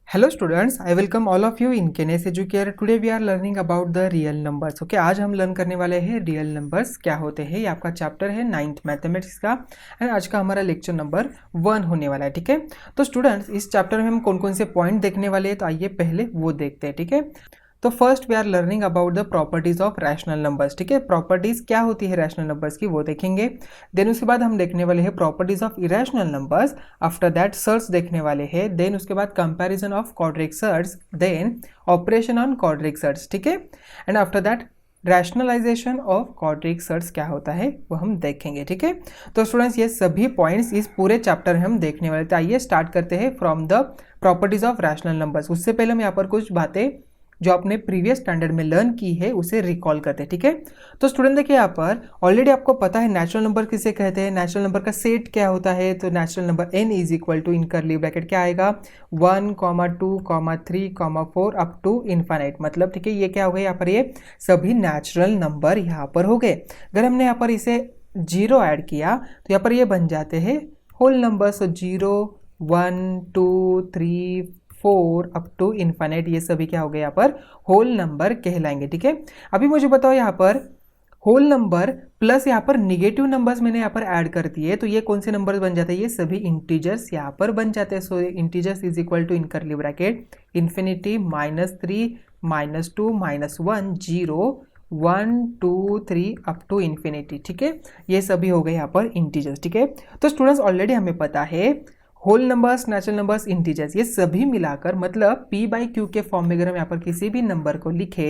Hello students, I welcome all of you in Kenes Educare. Today we are learning about the real numbers. Okay, आज हम learn करने वाले हैं real numbers क्या होते हैं। ये आपका चैप्टर है 9th मैथमेटिक्स का एंड आज का हमारा लेक्चर नंबर 1 होने वाला है। ठीक है, तो स्टूडेंट्स इस चैप्टर में हम कौन कौन से पॉइंट देखने वाले हैं तो आइए पहले वो देखते हैं। ठीक है, तो first we are learning about the properties of rational numbers. ठीक है, प्रॉपर्टीज क्या होती है रैशनल नंबर्स की वो देखेंगे। देन उसके बाद हम देखने वाले हैं properties of irrational numbers. After that surds देखने वाले हैं। देन उसके बाद comparison of quadratic surds, then operation on quadratic surds. ठीक है, and after that rationalization of quadratic surds क्या होता है वो हम देखेंगे। ठीक है, तो स्टूडेंट्स ये सभी पॉइंट्स इस पूरे चैप्टर में हम देखने वाले। तो आइए स्टार्ट करते हैं from the properties of rational numbers. उससे पहले हम यहाँ पर कुछ बातें जो आपने प्रीवियस स्टैंडर्ड में लर्न की है उसे रिकॉल करते हैं। ठीक है, तो स्टूडेंट देखिए यहाँ पर ऑलरेडी आपको पता है नेचुरल नंबर किसे कहते हैं। नेचुरल नंबर का सेट क्या होता है, तो natural number n is equal to in curly bracket क्या आएगा 1, 2, 3, 4 अप टू इन्फाइनाइट। मतलब ठीक है ये क्या हो गया यहाँ पर, ये सभी नेचुरल नंबर यहाँ पर हो गए। अगर हमने यहाँ पर इसे 0 ऐड किया तो यहाँ पर ये बन जाते हैं whole number. So 0, 1, 2, 3, 4 up to infinite, ये सभी क्या हो गए यहाँ पर होल नंबर कहलाएंगे। ठीक है, अभी मुझे बताओ यहाँ पर होल नंबर प्लस यहाँ पर निगेटिव नंबर्स मैंने यहाँ पर ऐड कर दिए तो ये कौन से नंबर्स बन जाते हैं, ये सभी इंटीजर्स यहाँ पर बन जाते हैं। So integers is equal to in curly bracket infinity -3, -2, -1, 0, 1, 2, 3 up to infinity. ठीक है, ये सभी हो गए यहाँ पर इंटीजर्स। ठीक है, तो स्टूडेंट्स ऑलरेडी हमें पता है whole numbers, natural numbers, integers ये सभी मिलाकर मतलब p बाई क्यू के फॉर्म में अगर हम यहाँ पर किसी भी नंबर को लिखे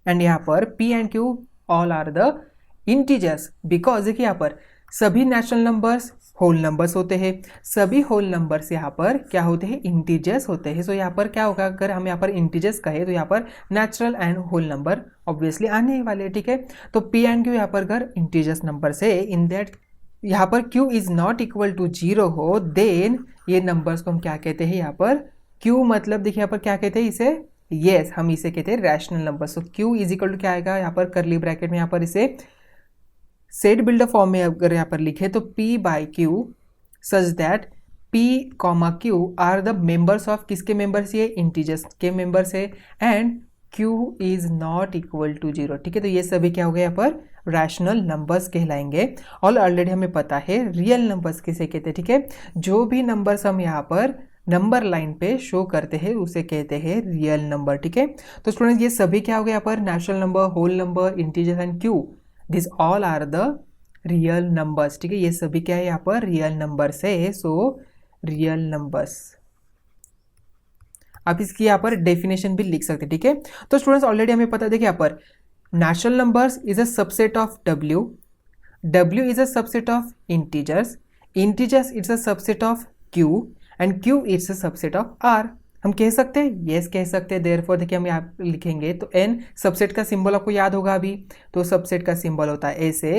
एंड यहाँ पर p and q all are the integers, because देखिए यहाँ पर सभी नेचुरल नंबर्स होल नंबर्स होते हैं, सभी होल नंबर्स यहाँ पर क्या होते हैं, इंटीजर्स होते हैं। सो यहाँ पर क्या होगा, अगर हम यहाँ पर इंटीजर्स कहे तो यहाँ पर natural and whole number obviously आने ही वाले। ठीक है, तो p एंड q यहाँ पर अगर इंटीजर्स नंबर से इन दैट यहाँ पर q is not equal to 0 हो, देन ये नंबर्स को हम क्या कहते हैं यहाँ पर q मतलब देखिए यहाँ पर क्या कहते हैं इसे, यस हम इसे कहते हैं rational number. So q is equal to क्या आएगा यहाँ पर करली ब्रैकेट में यहाँ पर इसे सेट बिल्डर फॉर्म में अगर यहाँ पर लिखे तो p by q such that p comma q are the members of किसके मेंबर्स, ये इंटीजर्स के मेंबर्स है and q is not equal to 0। ठीक है, तो ये सभी क्या हो गया यहाँ पर रैशनल नंबर्स कहलाएंगे। और ऑलरेडी हमें पता है रियल नंबर्स किसे कहते हैं। ठीक है, जो भी नंबर्स हम यहाँ पर नंबर लाइन पे शो करते हैं उसे कहते हैं रियल नंबर। ठीक है, तो स्टूडेंट्स ये सभी क्या हो गया यहाँ पर natural number, whole number, integer and q, this all are the real numbers. ठीक है, ये सभी क्या है यहाँ पर रियल नंबर्स है। सो रियल नंबर्स आप इसकी यहाँ पर डेफिनेशन भी लिख सकते हैं। ठीक है, तो स्टूडेंट्स ऑलरेडी हमें पता है देखिए यहाँ पर natural numbers is a subset of w is a subset of integers is a subset of q and q is a subset of r। हम कह सकते हैं, यस कह सकते हैं। देयरफॉर देखिए हम यहाँ लिखेंगे तो n सबसेट का सिंबल आपको याद होगा अभी, तो सबसेट का सिंबल होता है ऐसे,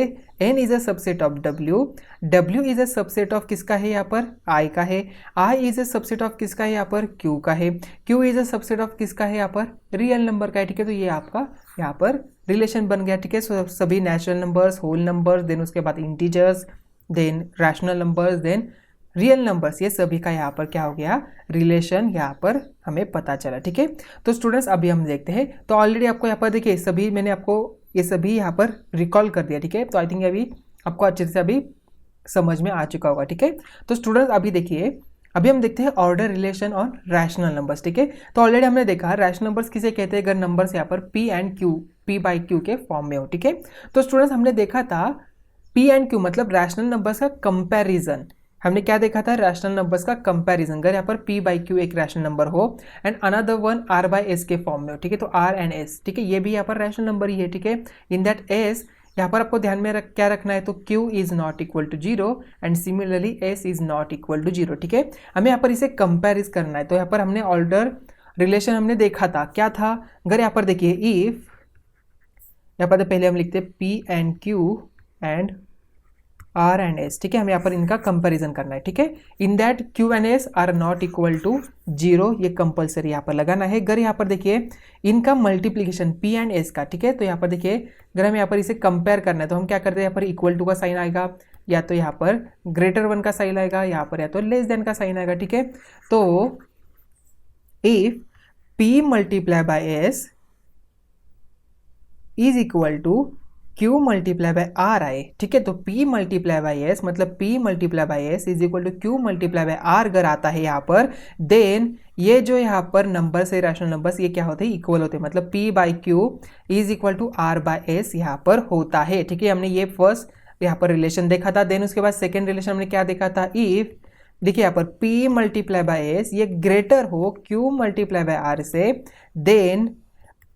n is a subset of w is a subset of किसका है यहाँ पर i का है, i is a subset of किसका है यहाँ पर q का है, q is a subset of किसका है यहाँ पर रियल नंबर का है। ठीक है, तो ये आपका यहाँ पर रिलेशन बन गया। ठीक है, सो सभी natural numbers, whole numbers, then उसके बाद integers, then rational numbers, then real numbers, ये सभी का यहाँ पर क्या हो गया रिलेशन यहाँ पर हमें पता चला। ठीक है, तो स्टूडेंट्स अभी हम देखते हैं। तो ऑलरेडी आपको यहाँ पर देखिए सभी मैंने आपको ये सभी यहाँ पर रिकॉल कर दिया। ठीक है, तो आई थिंक अभी आपको अच्छे से अभी समझ में आ चुका होगा। ठीक है, तो स्टूडेंट्स अभी देखिए अभी हम देखते हैं order relation on rational numbers. ठीक है, तो ऑलरेडी हमने देखा रैशनल नंबर्स किसे कहते हैं, अगर नंबर्स यहाँ पर p and q p by q के फॉर्म में हो। ठीक है, तो स्टूडेंट्स हमने देखा था p एंड q मतलब रैशनल नंबर्स का कंपैरिजन। हमने क्या देखा था, रैशनल नंबर्स का कंपैरिजन। अगर यहाँ पर p बाई q एक रैशनल नंबर हो and another one r by s के फॉर्म में हो। ठीक है, तो r एंड s, ठीक है ये भी यहाँ पर रैशनल नंबर ही है। ठीक है, इन दैट s यहाँ पर आपको ध्यान में क्या रखना है, तो q is not equal to 0 and similarly s is not equal to 0। ठीक है, हमें यहाँ पर इसे कंपेरिज करना है। तो यहाँ पर हमने ऑर्डर रिलेशन हमने देखा था, क्या था, अगर यहाँ पर देखिए इफ यहाँ पर पहले हम लिखते p and q and r and s। ठीक है, हमें यहाँ पर इनका कंपैरिजन करना है। ठीक है, in that q and s are not equal to 0, ये कंपलसरी यहाँ पर लगाना है। अगर यहाँ पर देखिए इनका मल्टीप्लीकेशन p एंड s का, ठीक है, तो यहाँ पर देखिए अगर हमें यहाँ पर इसे कंपेयर करना है तो हम क्या करते हैं, यहाँ पर इक्वल टू का साइन आएगा, या तो यहाँ पर ग्रेटर वन का साइन आएगा, यहाँ पर या तो लेस देन का साइन आएगा। ठीक है, तो if P multiply by S is equal to Q multiply by R आए, ठीक है। तो P मल्टीप्लाई बाय S मतलब P multiply by S is equal to Q multiply by R अगर आता है यहाँ पर, देन ये जो यहाँ पर नंबर्स है रैशनल नंबर्स, ये क्या होते हैं, इक्वल होते हैं। मतलब P by Q is equal to R by S यहाँ पर होता है, ठीक है। हमने ये फर्स्ट यहाँ पर रिलेशन देखा था। देन उसके बाद सेकेंड रिलेशन हमने क्या देखा था, इफ देखिए यहाँ पर P मल्टीप्लाई बाय S ये ग्रेटर हो Q मल्टीप्लाई बाय R से, then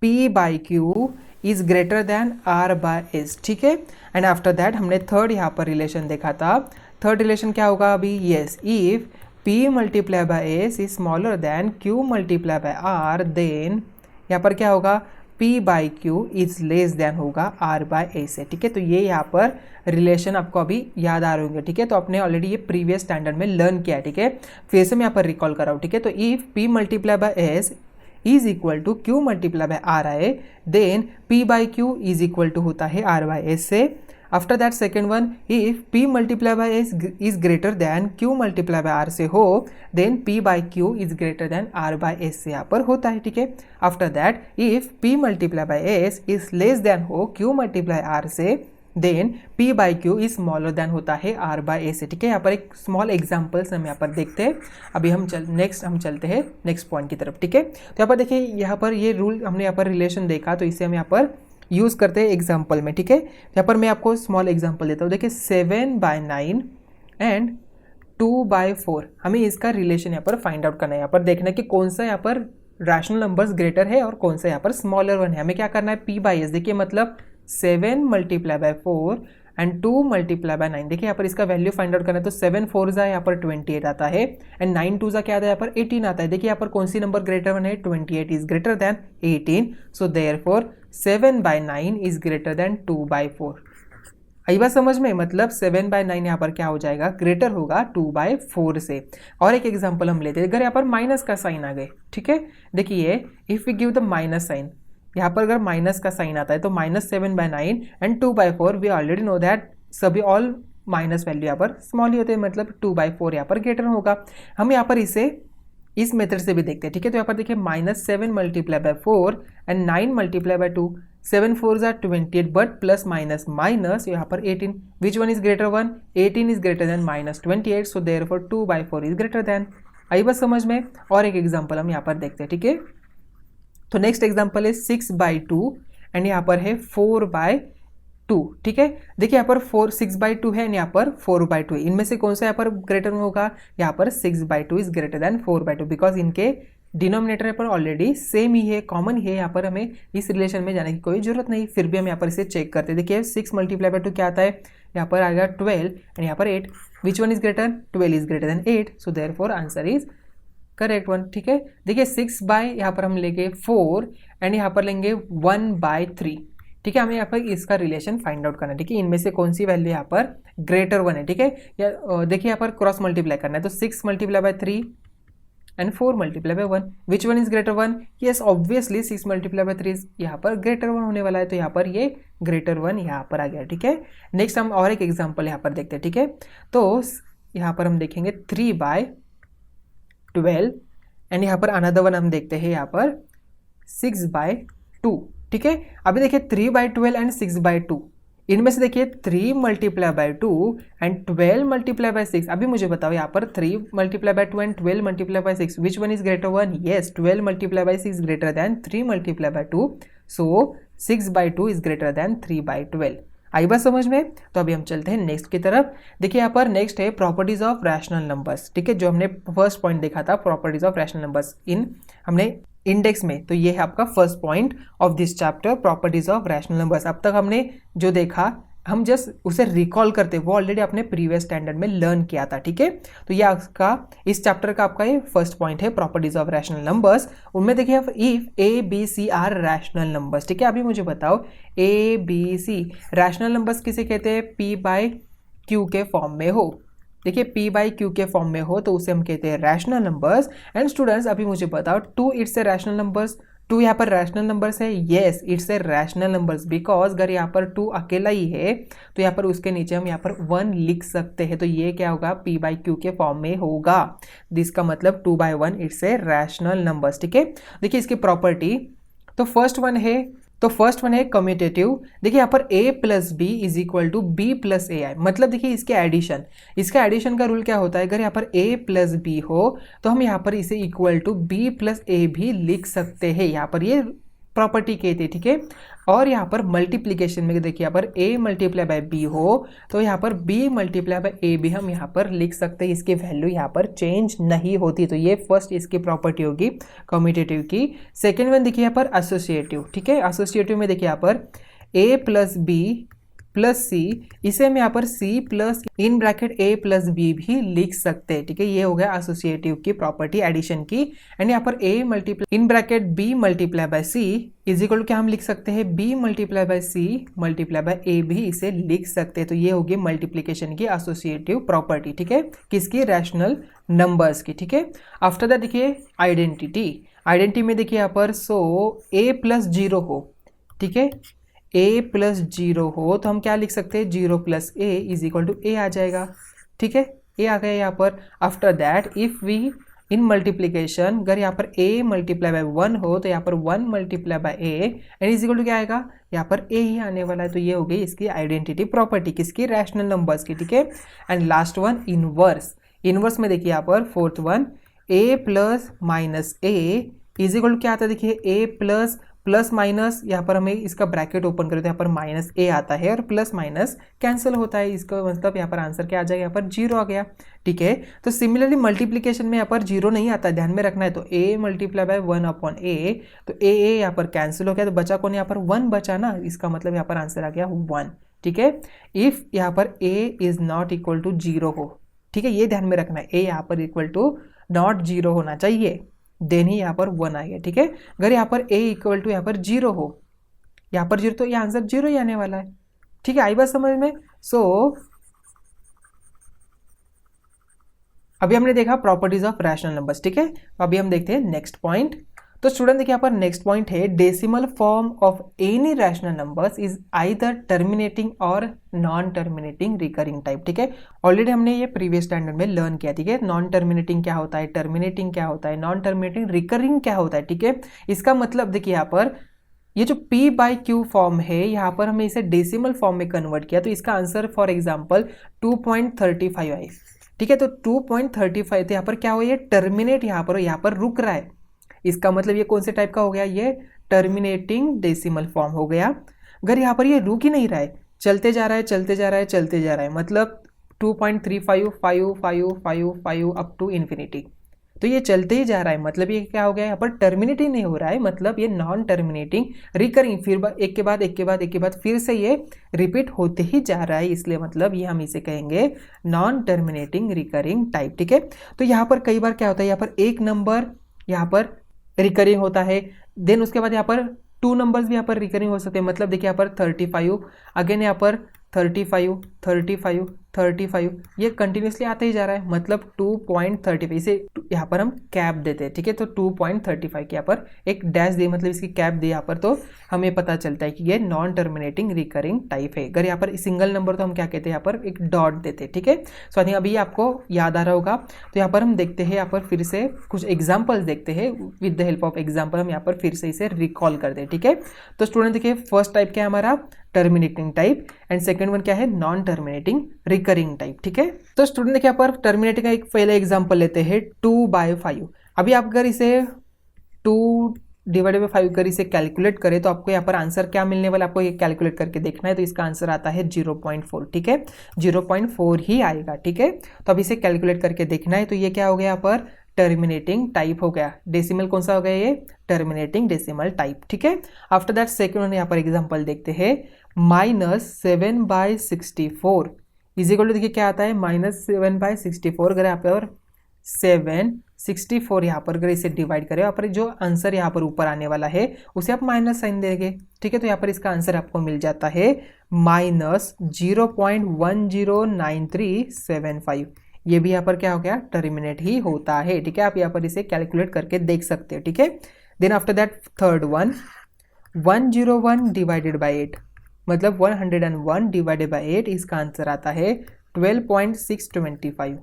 P by Q is greater than R by S, ठीक है। एंड आफ्टर दैट हमने थर्ड यहाँ पर रिलेशन देखा था। थर्ड रिलेशन क्या होगा अभी, yes, if P multiply by S is smaller than Q multiply by R, then यहाँ पर क्या होगा, P by Q is less than होगा R बाय S है, ठीक है। तो ये यहाँ पर रिलेशन आपको अभी याद आ रहे होंगे, ठीक है। तो आपने ऑलरेडी ये प्रीवियस स्टैंडर्ड में लर्न किया है, ठीक है। फिर से मैं यहाँ पर रिकॉल कर रहा हूँ, ठीक है। तो if P multiply by S is equal to Q multiply by R आए, then P by Q is equal to होता है R बाय S से। After that second one, if P multiply by S is greater than Q multiply by R से हो, then P by Q is greater than R by S से यहाँ पर होता है, ठीक है। After that if P multiply by S is less than हो Q मल्टीप्लाई R से, then P by Q is smaller than होता है R बाय S से, ठीक है। यहाँ पर एक स्मॉल एग्जाम्पल्स हम यहाँ पर देखते हैं। अभी हम चलते हैं नेक्स्ट पॉइंट की तरफ, ठीक है। तो यहाँ पर देखिए, यहाँ पर ये रूल हमने यहाँ पर रिलेशन देखा, तो इसे हम यहाँ पर यूज़ करते हैं एग्जाम्पल में, ठीक है। यहाँ पर मैं आपको स्मॉल एग्जाम्पल देता हूँ। देखिए 7/9 एंड 2/4, हमें इसका रिलेशन यहाँ पर फाइंड आउट करना है। यहाँ पर देखना है कि कौन सा यहाँ पर रैशनल नंबर्स ग्रेटर है और कौन सा यहाँ पर स्मॉलर वन है। हमें क्या करना है, P बाई S, देखिए मतलब 7 multiply by 4 and 2 multiply by 9, देखिए यहाँ पर इसका वैल्यू फाइंड आउट करना है। तो 7 4 जा यहाँ पर 28 आता है एंड 9 2 जा क्या आता है, यहाँ पर 18 आता है। देखिए यहाँ पर कौन सी नंबर ग्रेटर वन है, 28 is greater then 18, so therefore 7/9 is greater then 2/4। आई बात समझ में, मतलब 7/9 यहाँ पर क्या हो जाएगा, ग्रेटर होगा 2/4 से। और एक एग्जांपल हम लेते हैं, अगर यहाँ पर माइनस का साइन आ गए, ठीक है। देखिए if we give the minus sign, यहाँ पर अगर माइनस का साइन आता है तो -7/9 and 2/4, we already know that सभी ऑल माइनस वैल्यू यहाँ पर स्मॉल ही होते हैं, मतलब 2/4 यहाँ पर ग्रेटर होगा। हम यहाँ पर इसे इस मेथड से भी देखते हैं, ठीक है। तो यहाँ पर देखिए -7 multiply by 4 and 9 multiply by 2, 7 4 जा 28, बट प्लस माइनस माइनस यहाँ पर 18, which one is greater one, 18 is greater than -28, so therefore 2/4 is greater than. आई बात समझ में। और एक एग्जाम्पल हम यहाँ पर देखते हैं, ठीक है। तो नेक्स्ट एग्जाम्पल है 6/2 एंड यहाँ पर है 4/2, ठीक है। देखिए यहाँ पर 6/2 है एंड यहाँ पर 4/2 है। इनमें से कौन सा यहाँ पर ग्रेटर होगा, यहाँ पर 6/2 इज ग्रेटर देन 4/2, बिकॉज इनके डिनोमिनेटर पर ऑलरेडी सेम ही है, कॉमन ही है। यहाँ पर हमें इस रिलेशन में जाने की कोई जरूरत नहीं, फिर भी हम यहाँ पर इसे चेक करते हैं। देखिए 6 मल्टीप्लाई बाय 2 क्या आता है, यहाँ पर आएगा 12 एंड यहाँ पर 8, विच one is greater, 12 is greater then 8, so therefore answer is correct one, ठीक है। देखिए 6 बाय यहाँ पर हम लेंगे 4 एंड यहाँ पर लेंगे 1/3, ठीक है। हमें यहाँ पर इसका रिलेशन फाइंड आउट करना है, ठीक है। इनमें से कौन सी वैल्यू यहाँ पर ग्रेटर वन है, ठीक है। या देखिए यहाँ पर क्रॉस मल्टीप्लाई करना है, तो 6 multiply by 3 and 4 multiply by 1, which one is greater one, yes obviously 6 multiply by 3 यहाँ पर ग्रेटर वन होने वाला है, तो यहाँ पर ये ग्रेटर वन यहाँ पर आ गया, ठीक है। नेक्स्ट हम और एक एग्जाम्पल यहाँ पर देखते हैं, ठीक है। तो यहाँ पर हम देखेंगे 3/12 एंड यहाँ पर अनदर वन हम देखते हैं यहाँ पर 6/2, ठीक है। अभी देखिए 3/12 एंड 6/2, इनमें से देखिए 3 multiply by 2 and 12 multiply by 6। अभी मुझे बताओ यहाँ पर 3 multiply by 2 and 12 multiply by 6, which one is greater one, yes 12 multiply by 6 greater than 3 multiply by 2, so 6/2 is greater then 3/12। आई बात समझ में। तो अभी हम चलते हैं नेक्स्ट की तरफ। देखिए यहाँ पर नेक्स्ट है प्रॉपर्टीज ऑफ रैशनल नंबर्स, ठीक है। जो हमने फर्स्ट पॉइंट देखा था प्रॉपर्टीज ऑफ रैशनल नंबर्स हमने इंडेक्स में, तो ये है आपका first point of this chapter, properties of rational numbers. अब तक हमने जो देखा हम जस्ट उसे रिकॉल करते, वो ऑलरेडी आपने प्रीवियस स्टैंडर्ड में लर्न किया था, ठीक है। तो ये आपका इस चैप्टर का आपका ये फर्स्ट पॉइंट है, प्रॉपर्टीज ऑफ रैशनल नंबर्स। उनमें देखिए if A, B, C are rational numbers, ठीक है। अभी मुझे बताओ A, B, C rational numbers किसे कहते हैं, P/Q के फॉर्म में हो, देखिए P/Q के फॉर्म में हो तो उसे हम कहते हैं रैशनल नंबर्स। एंड स्टूडेंट्स अभी मुझे बताओ 2 it's a rational numbers, two यहाँ पर रैशनल नंबर्स है, yes it's a rational numbers, because अगर यहाँ पर टू अकेला ही है तो यहाँ पर उसके नीचे हम यहाँ पर 1 लिख सकते हैं, तो ये क्या होगा, p बाई क्यू के फॉर्म में होगा। जिसका मतलब 2/1 इट्स ए रैशनल नंबर्स। ठीक है, देखिए इसकी प्रॉपर्टी, तो फर्स्ट वन है कम्यूटेटिव। देखिए यहाँ पर a plus B is equal to B plus A आई, मतलब देखिए इसका एडिशन का रूल क्या होता है, अगर यहाँ पर a प्लस बी हो तो हम यहाँ पर इसे इक्वल टू b प्लस ए भी लिख सकते हैं, यहाँ पर ये प्रॉपर्टी कहते हैं। ठीक है, और यहाँ पर मल्टीप्लीकेशन में देखिए यहाँ पर a मल्टीप्लाई बाय b हो तो यहाँ पर b मल्टीप्लाई बाय a भी हम यहाँ पर लिख सकते हैं, इसकी वैल्यू यहाँ पर चेंज नहीं होती। तो ये फर्स्ट इसकी प्रॉपर्टी होगी कम्यूटेटिव की। सेकेंड वन देखिए यहाँ पर एसोसिएटिव। ठीक है, एसोसिएटिव में देखिए यहाँ पर a plus B plus C, इसे हम यहाँ पर c plus in bracket a plus B भी लिख सकते हैं। ठीक है, ये हो गया एसोसिएटिव की प्रॉपर्टी एडिशन की। एंड यहाँ पर a multiply in bracket b multiply by c is equal to क्या हम लिख सकते हैं, b multiply by c multiply by a भी इसे लिख सकते हैं। तो ये होगी मल्टीप्लीकेशन की एसोसिएटिव प्रॉपर्टी। ठीक है, किसकी, रैशनल नंबर्स की। ठीक है, आफ्टर दैट देखिए आइडेंटिटी में देखिए यहाँ पर a प्लस 0 हो, ठीक है, a प्लस 0 हो तो हम क्या लिख सकते हैं, 0 plus a is equal to a आ जाएगा। ठीक है, a आ गया यहाँ पर। After that if we in multiplication, अगर यहाँ पर a मल्टीप्लाई बाय 1 हो तो यहाँ पर 1 multiply by a and is equal to क्या आएगा, यहाँ पर a ही आने वाला है। तो ये हो गई इसकी आइडेंटिटी प्रॉपर्टी, किसकी, रैशनल नंबर्स की। ठीक है, एंड लास्ट वन इनवर्स में देखिए यहाँ पर fourth one a plus minus a is equal to क्या आता है, देखिए a प्लस माइनस, यहाँ पर हमें इसका ब्रैकेट ओपन करें तो यहाँ पर माइनस a आता है और प्लस माइनस कैंसिल होता है, इसका मतलब यहाँ पर आंसर क्या आ जाएगा, यहाँ पर 0 आ गया। ठीक है, तो सिमिलरली मल्टीप्लीकेशन में यहाँ पर 0 नहीं आता, ध्यान में रखना है। तो a multiply by 1 upon a, तो a यहाँ पर कैंसिल हो गया, तो बचा कौन, यहाँ पर 1 बचा ना, इसका मतलब यहाँ पर आंसर आ गया 1। ठीक है, इफ यहाँ पर a is not equal to 0 हो, ठीक है, ये ध्यान में रखना है, a यहाँ पर इक्वल टू नॉट 0 होना चाहिए, देन ही यहाँ पर 1 आएगा। ठीक है, अगर यहाँ पर a इक्वल टू यहाँ पर 0 हो, यहाँ पर 0 तो ये आंसर 0 ही आने वाला है। ठीक है, आई बात समझ में। अभी हमने देखा प्रॉपर्टीज ऑफ रैशनल नंबर्स। ठीक है, अभी हम देखते हैं नेक्स्ट पॉइंट। तो स्टूडेंट देखिए यहाँ पर नेक्स्ट पॉइंट है, decimal form of any rational numbers is either terminating और नॉन टर्मिनेटिंग रिकरिंग टाइप। ठीक है, ऑलरेडी हमने ये प्रीवियस स्टैंडर्ड में लर्न किया। ठीक है, नॉन टर्मिनेटिंग क्या होता है, टर्मिनेटिंग क्या होता है, नॉन टर्मिनेटिंग रिकरिंग क्या होता है। ठीक है, इसका मतलब देखिए यहाँ पर ये जो p बाई क्यू फॉर्म है, यहाँ पर हमें इसे डेसिमल फॉर्म में कन्वर्ट किया, तो इसका आंसर फॉर एग्जाम्पल 2.35 आई। ठीक है, तो 2.35 तो यहाँ पर क्या हो, ये टर्मिनेट यहाँ पर रुक रहा है, इसका मतलब ये कौन से टाइप का हो गया, ये टर्मिनेटिंग डेसिमल फॉर्म हो गया। अगर यहाँ पर ये रुक ही नहीं रहा है, चलते जा रहा है, मतलब 2.35 अप टू इन्फिनिटी, तो ये चलते ही जा रहा है, मतलब ये क्या हो गया, यहाँ पर टर्मिनेट ही नहीं हो रहा है, मतलब ये नॉन टर्मिनेटिंग रिकरिंग, फिर एक के बाद फिर से ये रिपीट होते ही जा रहा है, इसलिए मतलब ये हम इसे कहेंगे नॉन टर्मिनेटिंग रिकरिंग टाइप। ठीक है, तो यहाँ पर कई बार क्या होता है, यहाँ पर एक नंबर यहाँ पर रिकरिंग होता है, देन उसके बाद यहाँ पर 2 नंबर्स भी यहाँ पर रिकरिंग हो सकते हैं, मतलब देखिए यहाँ पर 35, अगेन यहाँ पर 35, ये कंटिन्यूसली आते ही जा रहा है, मतलब 2.35, इसे यहाँ पर हम कैप देते हैं। ठीक है, तो 2.35 के यहाँ पर एक डैश दे, मतलब इसकी कैप दे यहाँ पर, तो हमें पता चलता है कि ये नॉन टर्मिनेटिंग रिकरिंग टाइप है। अगर यहाँ पर सिंगल नंबर तो हम क्या कहते हैं, यहाँ पर एक डॉट देते हैं। ठीक है, सो आई थिंक अभी आपको याद आ रहा होगा। तो यहाँ पर हम देखते हैं, यहाँ पर फिर से कुछ एग्जाम्पल्स देखते हैं, with the help of example हम यहाँ पर फिर से इसे रिकॉल करते हैं। ठीक है, तो स्टूडेंट देखिए फर्स्ट टाइप क्या है हमारा, terminating type, and second one क्या है, नॉन टर्मिनेटिंग रिकरिंग टाइप। ठीक है, तो स्टूडेंट देखिए यहाँ पर टर्मिनेटिंग का एक पहले एग्जांपल लेते हैं 2/5। अभी आप अगर इसे 2/5 अगर इसे कैलकुलेट करें तो आपको यहाँ पर आंसर क्या मिलने वाला, आपको ये कैलकुलेट करके देखना है, तो इसका आंसर आता है 0.4। ठीक है, 0.4 ही आएगा। ठीक है, तो अब इसे कैलकुलेट करके देखना है, तो ये क्या हो गया, यहाँ पर टर्मिनेटिंग टाइप हो गया, डेसिमल कौन सा हो गया, ये टर्मिनेटिंग डेसिमल टाइप। ठीक है, आफ्टर दैट सेकंड यहाँ पर एग्जांपल देखते हैं, -7/64 इज इक्वल टू, देखिए क्या आता है, -7/64, अगर यहाँ पर 764 यहाँ पर अगर इसे डिवाइड करें, यहाँ पर जो आंसर यहाँ पर ऊपर आने वाला है उसे आप माइनस साइन देंगे। ठीक है, तो यहाँ पर इसका आंसर आपको मिल जाता है -0.109375। ये भी यहाँ पर क्या हो गया, टर्मिनेट ही होता है। ठीक है, आप यहाँ पर इसे कैलकुलेट करके देख सकते हो। ठीक है, then after that third one 101 divided by 8, मतलब 101 डिवाइडेड बाई 8, इसका आंसर आता है 12.625।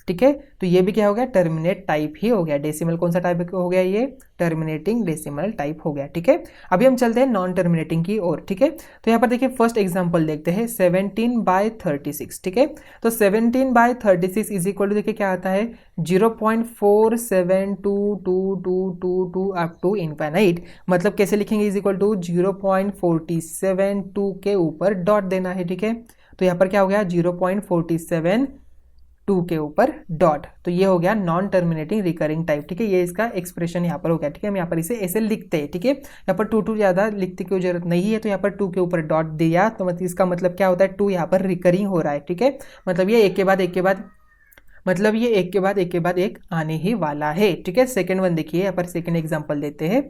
ठीक है, तो ये भी क्या हो गया, टर्मिनेट टाइप ही हो गया। डेसिमल कौन सा टाइप हो गया, ये टर्मिनेटिंग डेसिमल टाइप हो गया। ठीक है, अभी हम चलते हैं नॉन टर्मिनेटिंग की ओर। ठीक है, तो यहाँ पर देखिए फर्स्ट एग्जांपल देखते हैं 17/36। ठीक है, तो 17/36 इज इक्वल टू देखिए क्या आता है 0.472222 अप टू इनफाइनाइट। मतलब कैसे लिखेंगे, इज इक्वल टू 0.472 के ऊपर डॉट देना है। ठीक है, तो यहाँ पर क्या हो गया 0.472 के ऊपर डॉट, तो ये हो गया नॉन टर्मिनेटिंग रिकरिंग टाइप। ठीक है, ये इसका एक्सप्रेशन यहाँ पर हो गया। ठीक है, हम यहाँ पर इसे ऐसे लिखते हैं। ठीक है, यहाँ पर 2 ज़्यादा लिखने की जरूरत नहीं है, तो यहाँ पर 2 के ऊपर डॉट दिया, तो मतलब इसका मतलब क्या होता है 2 यहाँ पर रिकरिंग हो रहा है। ठीक है, मतलब ये एक के बाद एक के बाद, मतलब ये एक के बाद एक के बाद एक आने ही वाला है। ठीक है, सेकेंड वन देखिए, यहाँ पर सेकेंड एग्जाम्पल देते हैं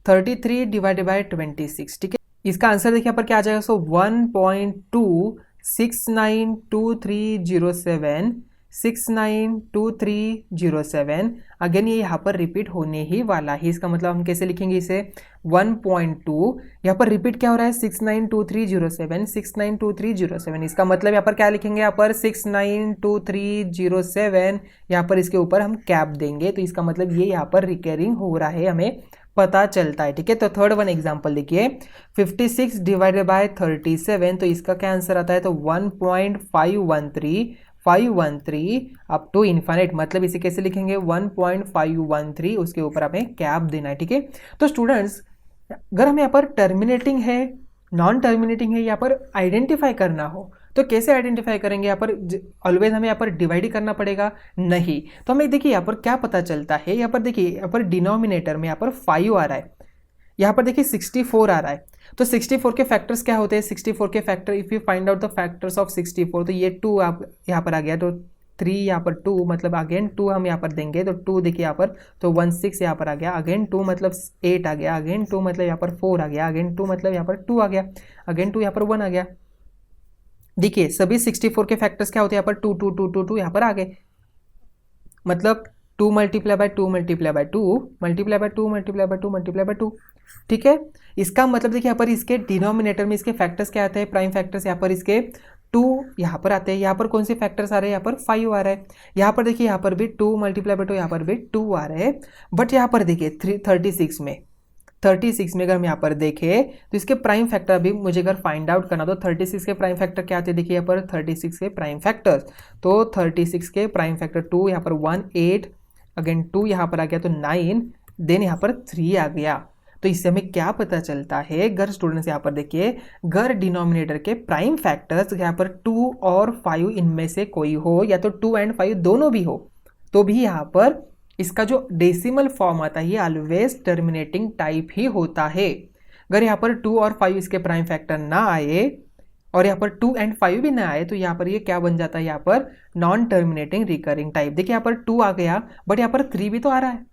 33 डिवाइडेड बाई 26। ठीक है, इसका आंसर देखिए यहाँ पर क्या आ जाएगा, सो 1.2692307 692307। अगेन ये यहाँ पर रिपीट होने ही वाला है, इसका मतलब हम कैसे लिखेंगे इसे 1.2, यहाँ पर रिपीट क्या हो रहा है 692307 692307। इसका मतलब यहाँ पर क्या लिखेंगे, यहाँ पर 692307, यहाँ पर इसके ऊपर हम कैप देंगे, तो इसका मतलब ये यहाँ पर रिकरिंग हो रहा है, हमें पता चलता है। ठीक है, तो थर्ड वन एग्जांपल देखिए 56 डिवाइडेड बाय 37, तो इसका क्या आंसर आता है, तो 1.513 अप टू इन्फाइनाइट। मतलब इसे कैसे लिखेंगे 1.513, उसके ऊपर हमें कैप देना है। ठीक है, तो स्टूडेंट्स अगर हम यहाँ पर टर्मिनेटिंग है नॉन टर्मिनेटिंग है यहाँ पर आइडेंटिफाई करना हो तो कैसे आइडेंटिफाई करेंगे, यहाँ पर ऑलवेज हमें यहाँ पर डिवाइड ही करना पड़ेगा, नहीं। तो हमें देखिए यहाँ पर क्या पता चलता है, यहाँ पर देखिए यहाँ पर डिनोमिनेटर में यहाँ पर 5 आ रहा है, यहाँ पर देखिए 64 आ रहा है, तो 64 के फैक्टर्स क्या होते हैं, 64 के factor if you find out the factors of 64, तो ये 2 आप यहाँ पर आ गया, तो 3 यहाँ पर 2, मतलब अगेन 2 हम यहाँ पर देंगे, तो 2 देखिए यहाँ पर, तो 16 यहाँ पर आ गया, अगेन 2 मतलब 8 आ गया, अगेन 2 मतलब यहाँ पर 4 आ गया, अगेन 2 मतलब यहाँ पर 2 आ गया, अगेन 2 यहाँ पर 1 आ गया। देखिए सभी 64 के फैक्टर्स क्या होते हैं, यहाँ पर 2 2 2 2 2 यहाँ पर आ गए, मतलब 2 multiply by 2 multiply by 2 multiply by 2 multiply by 2 multiply by 2। ठीक है, इसका मतलब देखिए यहाँ पर इसके डिनोमिनेटर में इसके फैक्टर्स क्या आते हैं, प्राइम फैक्टर्स, यहाँ पर इसके 2 यहाँ पर आते हैं, यहाँ पर कौन से फैक्टर्स आ रहे हैं, यहाँ पर 5 आ रहा है, यहाँ पर देखिए यहाँ पर भी 2 मल्टीप्लाई बाय 2 यहाँ पर भी 2 आ रहे हैं, बट यहाँ पर देखिए 36 में अगर हम यहाँ पर देखें तो इसके प्राइम फैक्टर अभी मुझे अगर फाइंड आउट करना, तो 36 के प्राइम फैक्टर क्या आते हैं, देखिए यहाँ पर 36 के प्राइम फैक्टर्स, तो 36 के प्राइम फैक्टर 2 यहाँ पर 1 8, अगेन 2 यहाँ पर आ गया तो 9, देन यहाँ पर 3 आ गया। तो इससे हमें क्या पता चलता है, अगर स्टूडेंट्स यहाँ पर देखिए अगर डिनोमिनेटर के प्राइम फैक्टर्स यहाँ पर 2 और 5 इनमें से कोई हो, या तो 2 एंड 5 दोनों भी हो, तो भी यहाँ पर इसका जो डेसिमल फॉर्म आता है ये ऑलवेज टर्मिनेटिंग टाइप ही होता है। अगर यहाँ पर 2 और 5 इसके प्राइम फैक्टर ना आए और यहाँ पर 2 एंड 5 भी ना आए, तो यहाँ पर ये क्या बन जाता है, यहाँ पर नॉन टर्मिनेटिंग रिकरिंग टाइप। देखिए यहाँ पर 2 आ गया, बट यहाँ पर 3 भी तो आ रहा है,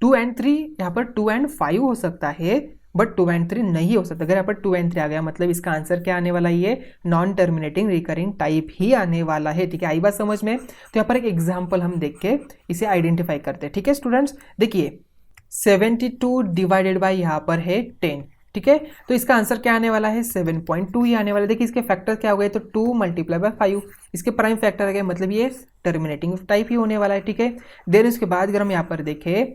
2 एंड 3, यहाँ पर 2 एंड 5 हो सकता है, बट 2 एंड 3 नहीं हो सकता। अगर यहाँ पर 2 एंड 3 आ गया, मतलब इसका आंसर क्या आने वाला है, ये नॉन टर्मिनेटिंग रिकरिंग टाइप ही आने वाला है। ठीक है, आई बात समझ में। तो यहाँ पर एक एग्जांपल हम देख के इसे आइडेंटिफाई करते हैं। ठीक है स्टूडेंट्स, देखिए 72 डिवाइडेड बाई यहाँ पर है 10। ठीक है, तो इसका आंसर क्या आने वाला है 7.2 ही आने वाला है। देखिए इसके फैक्टर क्या हो गए, तो 2 मल्टीप्लाई बाय 5, इसके प्राइम फैक्टर आ गए, मतलब ये टर्मिनेटिंग टाइप ही होने वाला है। ठीक है, देन उसके बाद अगर हम यहाँ पर देखें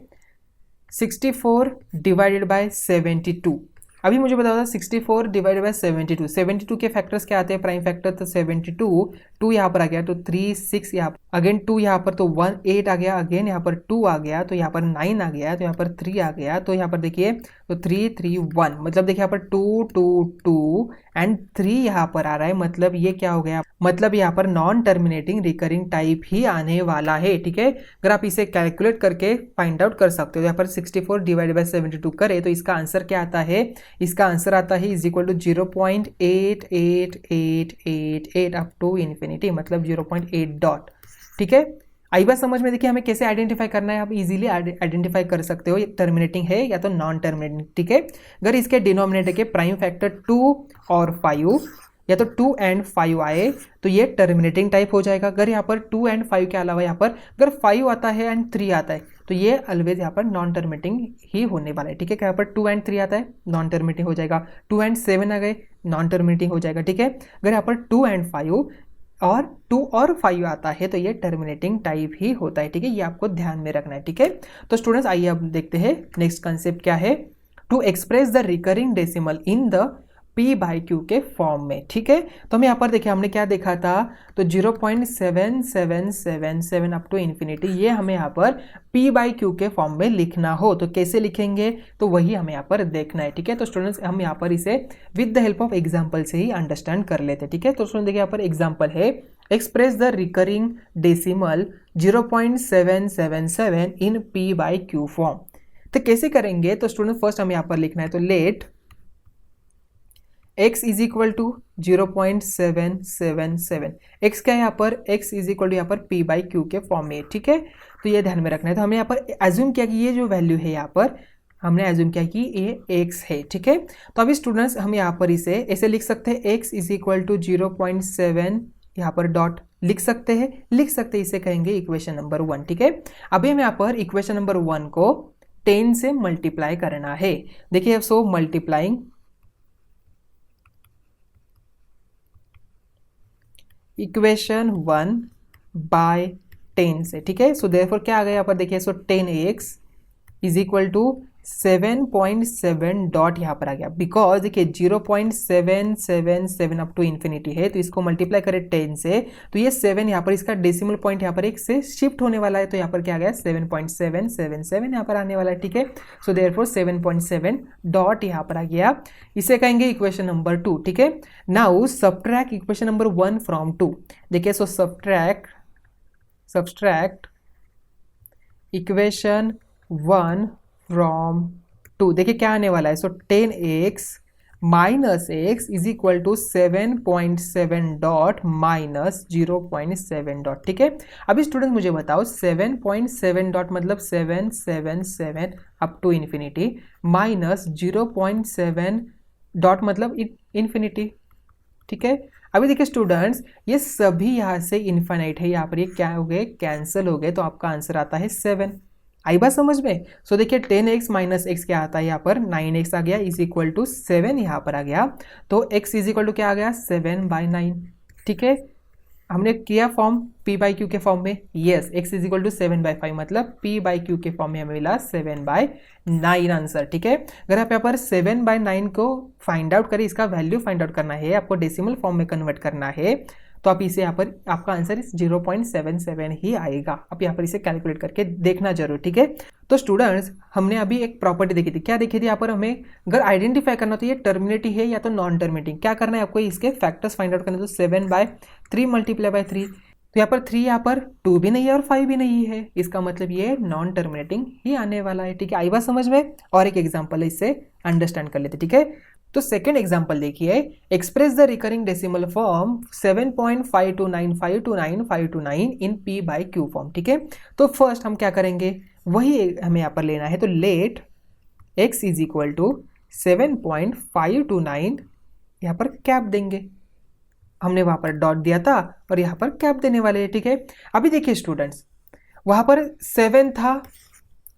64 डिवाइडेड बाय 72, अभी मुझे बताओ था 64 डिवाइडेड बाय 72, 72 के फैक्टर्स क्या आते हैं, प्राइम फैक्टर, तो 72, 2 यहाँ पर आ गया तो 3 6 यहाँ, अगेन 2 यहाँ पर तो 1 8 आ गया, अगेन यहाँ पर 2 आ गया, तो यहाँ पर 9 आ गया, तो यहाँ पर 3 आ गया, तो यहाँ पर देखिए तो 3 3 1, मतलब देखिए यहाँ पर 2 2 2 एंड 3 यहाँ पर आ रहा है, मतलब ये क्या हो गया, मतलब यहाँ पर नॉन टर्मिनेटिंग रिकरिंग टाइप ही आने वाला है। ठीक है, अगर आप इसे कैलकुलेट करके फाइंड आउट कर सकते हो, यहाँ पर 64 डिवाइडेड बाय 72 करें तो इसका आंसर क्या आता है, इसका आंसर आता है is equal to 0.8888 up to infinity, मतलब 0.8 डॉट। ठीक है, आई बात समझ में। देखिए हमें कैसे आइडेंटिफाई करना है, आप इजीली आइडेंटिफाई कर सकते हो ये टर्मिनेटिंग है या तो नॉन टर्मिनेटिंग। ठीक है, अगर इसके डिनोमिनेटर के प्राइम फैक्टर 2 और 5 या तो 2 एंड 5 आए तो ये टर्मिनेटिंग टाइप हो जाएगा। अगर यहाँ पर 2 एंड 5 के अलावा यहाँ पर अगर 5 आता है एंड 3 आता है तो ये ऑलवेज यहाँ पर नॉन टर्मिनेटिंग ही होने वाला है, ठीक है। यहाँ पर 2 and 3 आता है, नॉन टर्मिनेटिंग हो जाएगा। 2 and 7 आ गए, नॉन टर्मिनेटिंग हो जाएगा, ठीक है। अगर यहाँ पर 2 and 5 और 2 और 5 आता है तो ये टर्मिनेटिंग टाइप ही होता है, ठीक है। ये आपको ध्यान में रखना है, ठीक है। तो स्टूडेंट्स आइए अब देखते हैं नेक्स्ट कंसेप्ट क्या है। To express the recurring decimal in the P by Q के फॉर्म में, ठीक है। तो हमें यहाँ पर देखिए हमने क्या देखा था, तो 0.7777 अप टू इन्फिनिटी, ये हमें यहाँ पर P बाई क्यू के फॉर्म में लिखना हो तो कैसे लिखेंगे, तो वही हमें यहाँ पर देखना है, ठीक है। तो स्टूडेंट्स हम यहाँ पर इसे with the help of example से ही अंडरस्टैंड कर लेते हैं, ठीक है। तो स्टूडेंट देखिए यहाँ पर एग्जाम्पल है, express the recurring decimal 0.777 in P by Q form. तो कैसे करेंगे, तो स्टूडेंट फर्स्ट हमें यहाँ पर लिखना है, तो let x is equal to 0.777, x क्या है यहाँ पर, x इज इक्वल टू यहाँ पर p बाई क्यू के फॉर्म में, ठीक है। तो ये ध्यान में रखना है। तो हमने यहाँ पर एज्यूम किया कि ये जो वैल्यू है यहाँ पर हमने एज्यूम किया कि ये x है, ठीक है। तो अभी स्टूडेंट्स हम यहाँ पर इसे ऐसे लिख सकते हैं, x इज इक्वल टू 0.7 यहाँ पर डॉट लिख सकते हैं, इसे कहेंगे इक्वेशन नंबर 1, ठीक है। अभी हम यहाँ पर इक्वेशन नंबर 1 को 10 से मल्टीप्लाई करना है। देखिए सो मल्टीप्लाइंग इक्वेशन 1 बाय 10 से, ठीक है। सो देयरफॉर क्या आ गया यहाँ पर देखिए, so 10x is equal to 7.7 dot यहाँ पर आ गया, बिकॉज देखिए 0.777 अप टू इन्फिनिटी है, तो इसको मल्टीप्लाई करें 10 से, तो ये 7 यहाँ पर इसका डेसिमल पॉइंट यहाँ पर एक से शिफ्ट होने वाला है, तो यहाँ पर क्या आ गया 7.777 यहाँ पर आने वाला है, ठीक है। सो देयरफॉर 7.7 डॉट यहाँ पर आ गया, इसे कहेंगे इक्वेशन नंबर 2, ठीक है। Now subtract equation number 1 from 2, देखिए सो सब्ट्रैक्ट इक्वेशन 1 फ्रॉम 2, देखिए क्या आने वाला है, so 10x minus x is equal to 7.7 dot minus 0.7 dot, ठीक है। अभी स्टूडेंट मुझे बताओ 7.7 डॉट मतलब 777 up to infinity minus 0.7 dot मतलब इन्फिनिटी, ठीक है। अभी देखिए स्टूडेंट्स ये सभी यहाँ से इन्फिनाइट है, यहाँ पर ये क्या हो गए, कैंसिल हो गए, तो आपका आंसर आता है 7। आई बात समझ में। सो देखिए 10x माइनस x क्या आता है, यहाँ पर 9x आ गया इज इक्वल टू 7 यहाँ पर आ गया, तो x इज इक्वल टू क्या आ गया 7/9, ठीक है। हमने किया फॉर्म p बाई क्यू के फॉर्म में, yes x is equal to 7/5 मतलब p बाई क्यू के फॉर्म में हमें मिला 7/9 आंसर, ठीक है। अगर आप यहाँ पर 7/9 को फाइंड आउट करें, इसका वैल्यू फाइंड आउट करना है, आपको डेसिमल फॉर्म में कन्वर्ट करना है, तो आप इसे यहाँ पर आपका आंसर 0.77 ही आएगा। आप यहाँ पर इसे कैलकुलेट करके देखना जरूर, ठीक है। तो स्टूडेंट्स हमने अभी एक प्रॉपर्टी देखी थी, क्या देखी थी, यहाँ पर हमें अगर आइडेंटिफाई करना तो ये टर्मिनेटिंग है या तो नॉन टर्मिनेटिंग, क्या करना है आपको, इसके फैक्टर्स फाइंड आउट करना, तो 7/3 मल्टीप्लाई बाय 3, तो यहाँ पर 3 यहाँ पर 2 भी नहीं है और 5 भी नहीं है, इसका मतलब ये नॉन टर्मिनेटिंग ही आने वाला है, ठीक है। आई बात समझ में। और एक एग्जाम्पल है, इससे अंडरस्टैंड कर लेते, ठीक है। तो सेकेंड एग्जाम्पल देखिए, express the recurring decimal form 7.529529529 in P by Q form, ठीक है। तो फर्स्ट हम क्या करेंगे, वही हमें यहाँ पर लेना है, तो let x is equal to 7.529 यहाँ पर कैप देंगे, हमने वहाँ पर डॉट दिया था और यहाँ पर कैप देने वाले हैं, ठीक है। अभी देखिए स्टूडेंट्स वहाँ पर 7 था,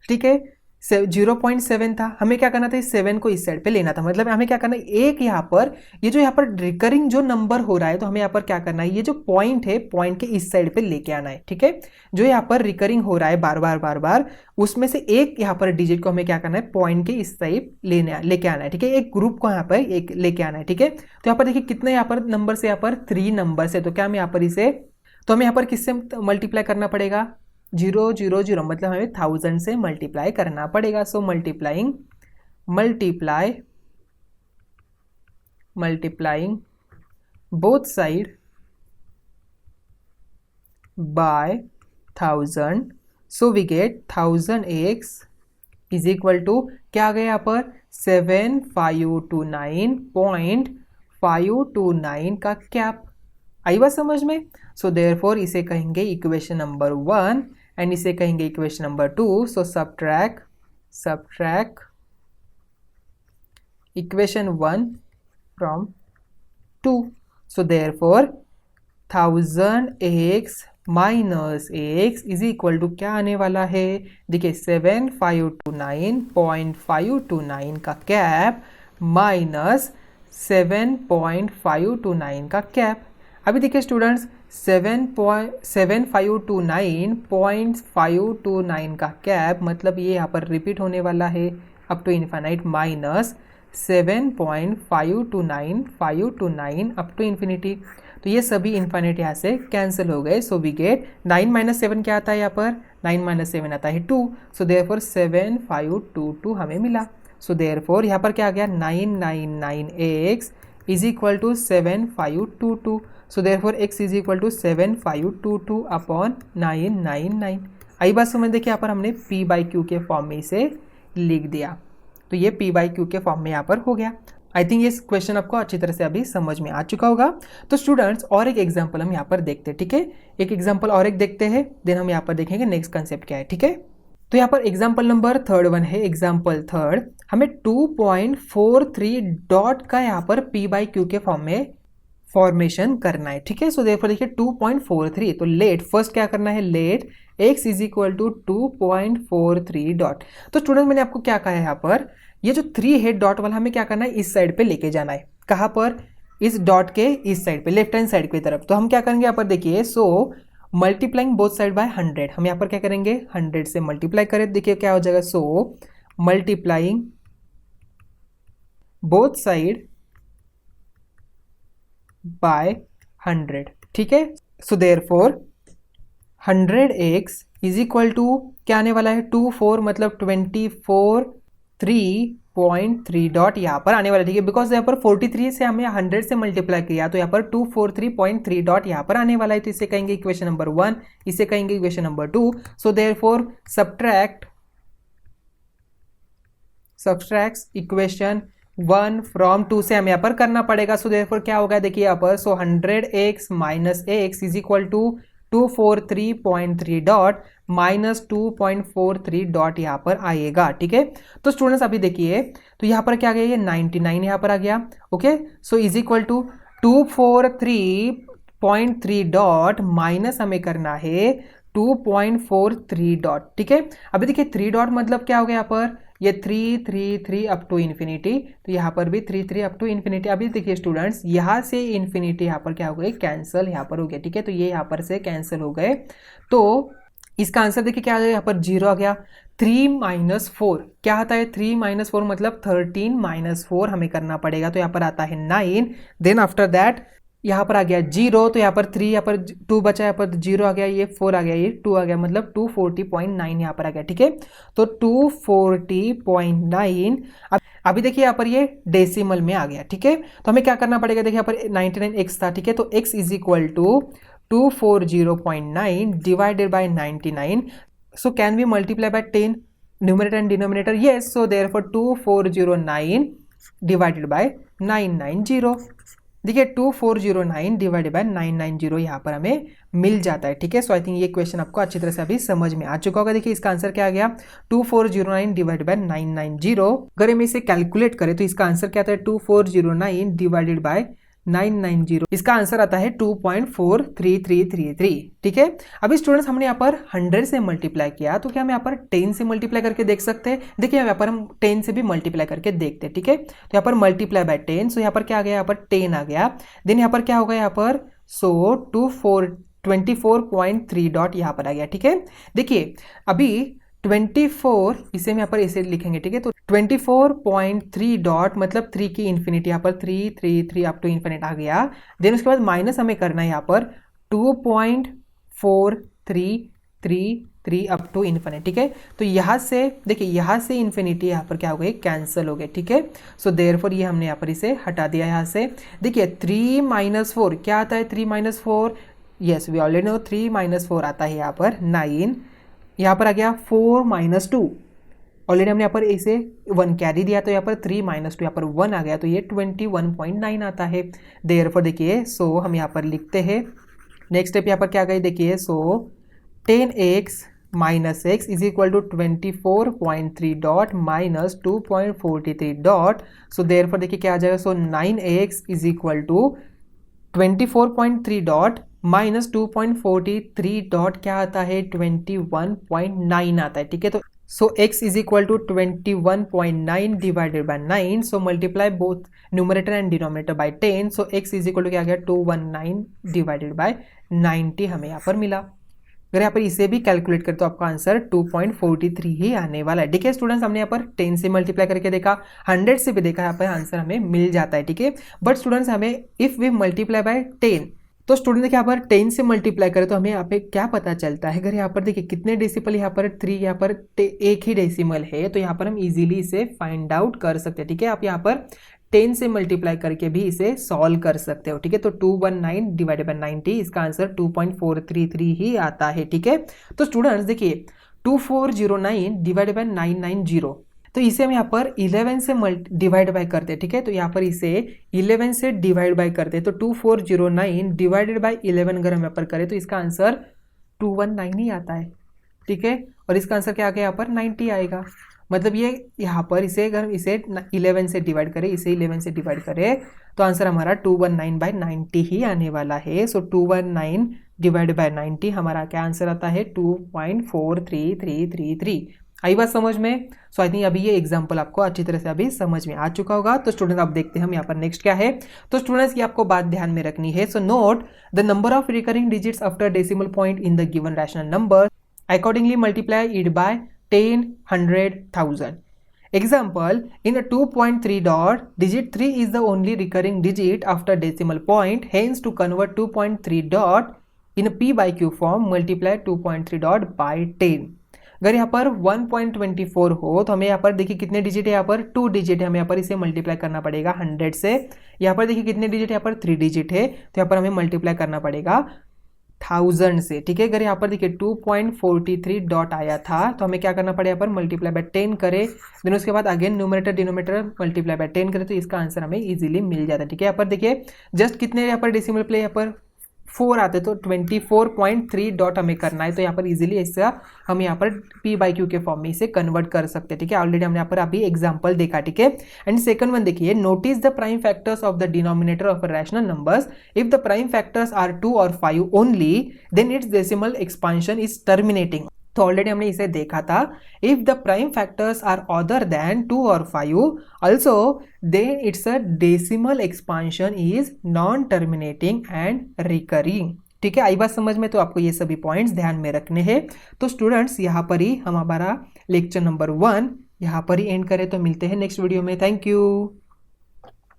ठीक है, 0.7 था, हमें क्या करना था, इस 7 को इस साइड पे लेना था, मतलब हमें क्या करना है, एक यहाँ पर ये जो यहाँ पर रिकरिंग जो नंबर हो रहा है, तो हमें यहाँ पर क्या करना है, ये जो पॉइंट है पॉइंट के इस साइड पे लेके आना है, ठीक है। जो यहाँ पर रिकरिंग हो रहा है बार बार उसमें से एक यहाँ पर डिजिट को हमें क्या करना है, पॉइंट के इस साइड लेके आना है, ठीक है। एक ग्रुप को यहाँ पर एक लेके आना है, ठीक है। तो यहाँ पर देखिए कितने यहाँ पर नंबर से, यहाँ पर 3 नंबर से, तो क्या हमें यहाँ पर इसे, तो हमें यहाँ पर किससे मल्टीप्लाई करना पड़ेगा, 0 0 0 मतलब हमें 1000 से मल्टीप्लाई करना पड़ेगा। So multiplying both side by 1000, so we get 1000x is equal to क्या आ गया यहाँ पर 7529.529 का कैप। आई बात समझ में। सो देयरफॉर इसे कहेंगे इक्वेशन नंबर 1 एंड इसे कहेंगे equation number 2। So subtract equation 1 from 2। So therefore 1000x minus X is equal to क्या आने वाला है, देखिए 7529.529 का कैप माइनस 7.529 का कैप। अभी देखिए स्टूडेंट्स 7529.529 का कैप मतलब ये यहाँ पर रिपीट होने वाला है up to infinite minus 7.529 up to infinity. तो ये सभी इन्फिनिट यहाँ से कैंसिल हो गए। सो वी गेट 9 माइनस 7 क्या आता है यहाँ पर, 9 माइनस 7 आता है 2। सो देयरफॉर 7522 हमें मिला। सो देयरफॉर यहाँ पर क्या आ गया 999x is equal to 7522। So therefore x is equal to 7522 upon 999। आई बात समझ देखिए यहाँ पर हमने p बाई क्यू के फॉर्म में इसे लिख दिया। तो ये p बाई क्यू के फॉर्म में यहाँ पर हो गया। आई थिंक ये क्वेश्चन आपको अच्छी तरह से अभी समझ में आ चुका होगा। तो स्टूडेंट्स और एक एग्जांपल हम यहाँ पर देखते हैं, ठीक है। एक एग्जांपल और एक देखते हैं, देन हम यहाँ पर देखेंगे नेक्स्ट कंसेप्ट क्या है, ठीक है। तो यहाँ पर एग्जांपल नंबर 1 है, एग्जांपल 3 हमें 2.43 डॉट का यहाँ पर p बाई क्यू के फॉर्म में फॉर्मेशन करना है, ठीक है। सो देखो देखिए 2.43, तो लेट फर्स्ट क्या करना है, let x is equal to 2.43 dot. तो स्टूडेंट मैंने आपको क्या कहा है यहाँ पर, ये जो 3 हेड डॉट वाला हमें क्या करना है, इस साइड पे लेके जाना है। कहाँ पर, इस डॉट के इस साइड पे, लेफ्ट हैंड साइड की तरफ। तो हम क्या करेंगे यहाँ पर देखिए, सो मल्टीप्लाइंग बोथ साइड बाय 100, हम यहाँ पर क्या करेंगे 100 से मल्टीप्लाई करें, देखिए क्या हो जाएगा, so multiplying both side by 100, ठीक है। So therefore 100x is equal to क्या आने वाला है, 24 मतलब 24.3 डॉट यहाँ पर आने वाला है, ठीक है। बिकॉज यहाँ पर 43 से हमें 100 से मल्टीप्लाई किया, तो यहाँ पर 243.3 डॉट यहाँ पर आने वाला है। तो इसे कहेंगे इक्वेशन नंबर 1, इसे कहेंगे equation number 2। So therefore subtract equation 1 from 2 से हमें यहाँ पर करना पड़ेगा। सो देयरफॉर क्या होगा देखिए यहाँ पर, so 100x minus x is equal to 243.3 dot minus 2.43 dot यहाँ पर आएगा, ठीक है। तो स्टूडेंट्स अभी देखिए, तो यहाँ पर क्या आ गया, ये 99 यहाँ पर आ गया, okay. So is equal to 243.3 dot minus हमें करना है 2.43 डॉट, ठीक है। अभी देखिए 3 डॉट मतलब क्या हो गया यहाँ पर, ये 3 अप टू इन्फिनिटी, तो यहाँ पर भी 3 अप टू इन्फिनिटी। अभी देखिए स्टूडेंट्स, यहाँ से इन्फिनिटी यहाँ पर क्या हो गए, कैंसिल यहाँ पर हो गया, ठीक है। तो ये यहाँ पर से कैंसिल हो गए। तो इसका आंसर देखिए क्या आ गया, यहाँ पर 0 आ गया। 3 माइनस 4 क्या आता है, 3 माइनस 4 मतलब 13 माइनस 4 हमें करना पड़ेगा, तो यहाँ पर आता है 9। देन आफ्टर दैट यहाँ पर आ गया 0, तो यहाँ पर 3, यहाँ पर 2 बचा, यहाँ पर 0 आ गया, ये 4 आ गया, ये 2 आ गया, मतलब 240.9 यहाँ पर आ गया, ठीक है। तो 240.9 अभी देखिए यहाँ पर ये डेसिमल में आ गया, ठीक है। तो हमें क्या करना पड़ेगा, देखिए यहाँ पर 99x था, ठीक है। तो x is equal to 240.9 divided by 99। So can we multiply by 10 numerator and denominator, yes. So therefore 2409 divided by 990, देखिए 2409 डिवाइडेड बाय 990 यहाँ पर हमें मिल जाता है, ठीक है। सो आई थिंक ये क्वेश्चन आपको अच्छी तरह से अभी समझ में आ चुका होगा। देखिए इसका आंसर क्या आ गया, 2409 डिवाइडेड बाय 990। अगर हम इसे कैलकुलेट करें तो इसका आंसर क्या आता है, 2409 डिवाइडेड बाय 990, इसका आंसर आता है 2.43333, ठीक है। अभी स्टूडेंट्स हमने यहाँ पर 100 से मल्टीप्लाई किया, तो क्या हम यहाँ पर 10 से मल्टीप्लाई करके देख सकते हैं, देखिए यहाँ पर हम 10 से भी मल्टीप्लाई करके देखते हैं, ठीक है। तो यहाँ पर मल्टीप्लाई बाय 10, सो यहाँ पर क्या आ गया, यहाँ पर 10 आ गया। देन यहाँ पर क्या होगा, यहाँ पर सो 24.3 डॉट यहाँ पर आ गया, ठीक है। देखिए अभी 24 इसे हम यहाँ पर इसे लिखेंगे, ठीक है। तो 24.3 डॉट मतलब 3 की इन्फिनिटी, यहाँ पर 3 अप टू इन्फिनिट आ गया। देन उसके बाद माइनस हमें करना है यहाँ पर 2.4333 अप टू इन्फिनिट, ठीक है। तो यहाँ से देखिए, यहाँ से इन्फिनिटी यहाँ पर क्या हो गई, कैंसिल हो गए, ठीक है। सो देयरफॉर ये हमने यहाँ पर इसे हटा दिया यहाँ से। देखिए 3 माइनस 4 क्या आता है, 3 minus 4, yes we already know 3 minus 4 आता है यहाँ पर 9। यहाँ पर आ गया 4 माइनस 2, ऑलरेडी हमने यहाँ पर इसे 1 कैरी दिया, तो यहाँ पर 3 माइनस 2 यहाँ पर 1 आ गया, तो ये 21.9 आता है। देयरफॉर देखिए, सो हम यहाँ पर लिखते हैं नेक्स्ट स्टेप, यहाँ पर क्या गई देखिए, so 10x minus x is equal to 24.3 dot minus 2.43 dot. So therefore देखिए क्या आ जाएगा, so 9x is equal to 24.3 dot minus 2.43 dot क्या आता है 21.9 आता है, ठीक है। तो so x is equal to 21.9 divided by 9, so multiply both numerator and denominator by 10, so x is equal to क्या आ गया 219 डिवाइडेड बाय 90 हमें यहाँ पर मिला। अगर यहाँ पर इसे भी कैलकुलेट करें तो आपका आंसर 2.43 ही आने वाला है, ठीक है स्टूडेंट्स। हमने यहाँ पर 10 से मल्टीप्लाई करके देखा, 100 से भी देखा, यहाँ पर आंसर हमें मिल जाता है, ठीक है। बट स्टूडेंट्स हमें इफ वी मल्टीप्लाई बाय 10, तो स्टूडेंट देखिए यहाँ पर 10 से मल्टीप्लाई करें तो हमें यहाँ पे क्या पता चलता है, अगर यहाँ पर देखिए कितने डेसिमल, यहाँ पर 3, यहाँ पर एक ही डेसिमल है, तो यहाँ पर हम इजीली इसे फाइंड आउट कर सकते हैं, ठीक है। आप यहाँ पर 10 से मल्टीप्लाई करके भी इसे सॉल्व कर सकते हो, ठीक है। तो 219 डिवाइडेड बाय 90, इसका आंसर 2.433 ही आता है, ठीक है। तो स्टूडेंट्स देखिए 2409 डिवाइडेड बाय 990, तो इसे हम यहाँ पर 11 से डिवाइड बाय करते हैं, ठीक है। तो यहाँ पर इसे 11 से डिवाइड बाय करते हैं, तो 2409 डिवाइडेड बाय 11 अगर हम यहाँ पर करें तो इसका आंसर 219 ही आता है, ठीक है। और इसका आंसर क्या आ गया यहाँ पर 90 आएगा। मतलब ये यहाँ पर इसे अगर इसे 11 से डिवाइड करें, इसे 11 से डिवाइड करें तो आंसर हमारा 219 बाय 90 ही आने वाला है। सो 219 डिवाइड बाय 90 हमारा क्या आंसर आता है 2.43333। आई बात समझ में? सो आई थिंक अभी ये एग्जांपल आपको अच्छी तरह से अभी समझ में आ चुका होगा। तो स्टूडेंट आप देखते हैं हम यहाँ पर नेक्स्ट क्या है। तो स्टूडेंट्स की आपको बात ध्यान में रखनी है। So note the number of recurring digits after decimal point in the given rational number, accordingly multiply it by 10, 100, 1000. Example, in a 2.3 dot, digit 3 is the only recurring digit after decimal point. Hence, to convert 2.3 dot in a p by q form, multiply 2.3 dot by 10. अगर यहाँ पर 1.24 हो तो हमें यहाँ पर देखिए कितने डिजिट है, यहाँ पर 2 डिजिट है, हमें यहाँ पर इसे मल्टीप्लाई करना पड़ेगा 100 से। यहाँ पर देखिए कितने डिजिट है, यहाँ पर 3 डिजिट है, तो यहाँ पर हमें मल्टीप्लाई करना पड़ेगा 1000 से, ठीक है। अगर यहाँ पर देखिए 2.43 डॉट आया था तो हमें क्या करना पड़ेगा, यहाँ पर मल्टीप्लाई बाय 10 करें, देन उसके बाद again numerator denominator multiply by 10 करें तो इसका आंसर हमें इजीली मिल जाता है, ठीक है। यहाँ पर देखिए जस्ट कितने यहाँ पर डेसिमल प्ले यहाँ पर 4 आते, तो 24.3 डॉट हमें करना है, तो यहाँ पर इजीली ऐसा हम यहाँ पर p बाई क्यू के फॉर्म में इसे कन्वर्ट कर सकते हैं, ठीक है। ऑलरेडी हमने यहाँ पर अभी एग्जांपल देखा, ठीक है। एंड सेकंड वन देखिए, notice the prime factors of the denominator of rational numbers, if the prime factors are 2 और 5 only then it's decimal expansion is terminating. तो ऑलरेडी हमने इसे देखा था, if the prime factors are other than 2 और 5 also then it's a decimal expansion is non terminating and recurring, ठीक है। आई बात समझ में? तो आपको ये सभी पॉइंट्स ध्यान में रखने हैं। तो स्टूडेंट्स यहाँ पर ही हम हमारा लेक्चर नंबर 1 यहाँ पर ही एंड करें, तो मिलते हैं नेक्स्ट वीडियो में। Thank you.